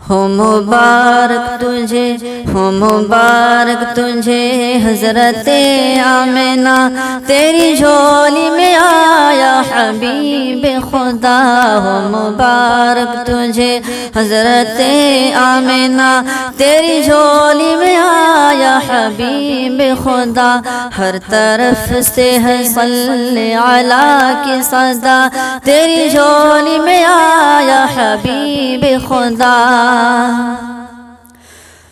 ہو مبارک تجھے، ہو مبارک تجھے حضرت آمنہ، تیری جھولی میں آیا حبیب خدا، ہو مبارک تجھے حضرت آمنہ، تیری جھولی میں آیا حبیب خدا، ہر طرف سے ہے صلی علی کی صدا، تیری جھولی میں آیا حبیب خدا۔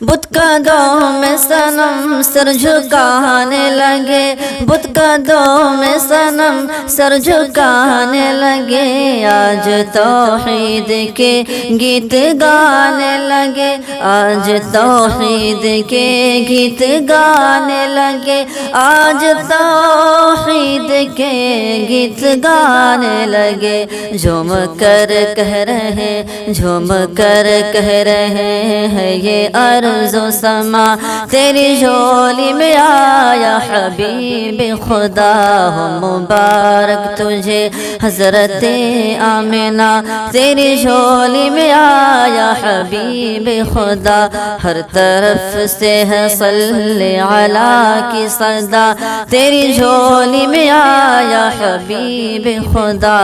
بت قدوں میں صنم سر جھکانے لگے، بت قدوں میں صنم سر جھکانے لگے، آج توحید کے گیت گانے لگے، آج توحید کے گیت گانے لگے، آج توحید کے گیت گانے لگے، جھوم کر کہہ رہے، جھوم کر کہہ رہے ہیں یہ عرض و سما، تیری جھولی میں آیا حبیب خدا، ہو مبارک تجھے حضرت آمنہ، تیری جھولی میں آیا حبیب خدا، ہر طرف سے ہے صلی علی کی صدا، تیری جھولی میں آیا حبیب خدا۔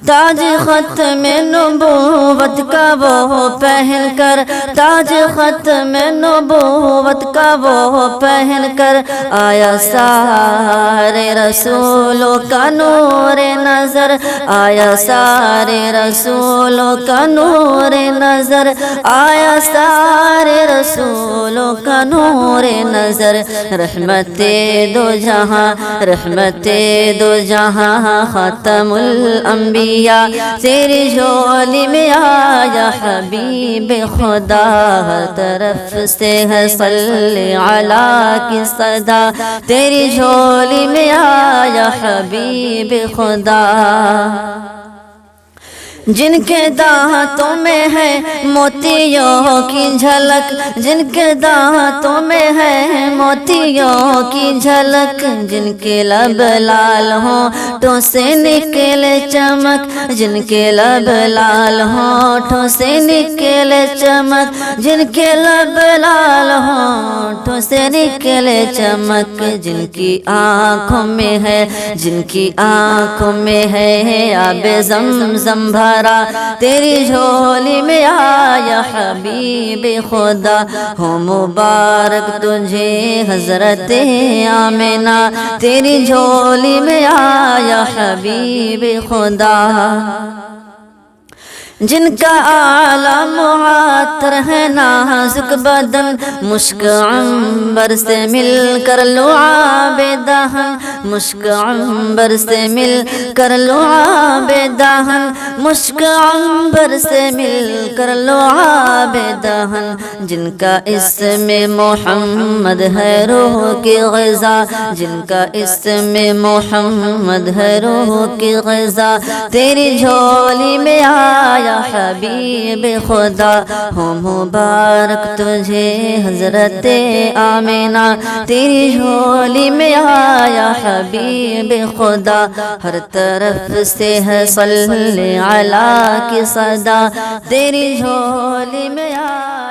تاج ختم نبوت کا وہ پہن کر، تاج ختم نبوت کا وہ پہن کر، آیا سارے رسولوں کا نور نظر، آیا سارے رسولوں کا نور نظر، آیا سارے رسولوں کا نور نظر، رحمت دو جہاں، رحمت دو جہاں، خاتم الانبیاء، تیری جھولی میں آیا حبیب خدا، ہر طرف سے ہے صلی علی کی صدا، تیری جھولی میں آیا حبیب خدا۔ جن کے دانتوں میں ہے موتیوں کی جھلک، جن کے دانتوں میں ہے موتیوں کی جھلک، جن کے لب لال ہونٹوں سے نکلے چمک، جن کے لب لال ہونٹوں سے نکلے چمک، جن کے لب لال ہونٹوں سے نکلے چمک، جن کی آنکھوں میں ہے، جن کی آنکھوں میں ہے آب زمزم بھرا، تیری جھولی میں آیا حبیب خدا، ہو مبارک تجھے حضرت آمنہ، تیری جھولی میں آیا حبیب خدا۔ جن کا اعلیٰ معطر ہے نازک بدن، مشک عنبر سے مل کر لعاب دہن، مشک عنبر سے مل کر لعاب دہن، مشک عنبر سے مل کر لعاب دہن، جن کا اسم محمد ہے روح کی غذا، جن کا اسم محمد ہے روح کی غذا، تیری جھولی میں آیا حبیب خدا، ہو مبارک تجھے حضرت آمنہ، تیری جھولی میں آیا حبیب خدا، ہر طرف سے ہے صلی علی کی صدا، تیری جھولی میں آیا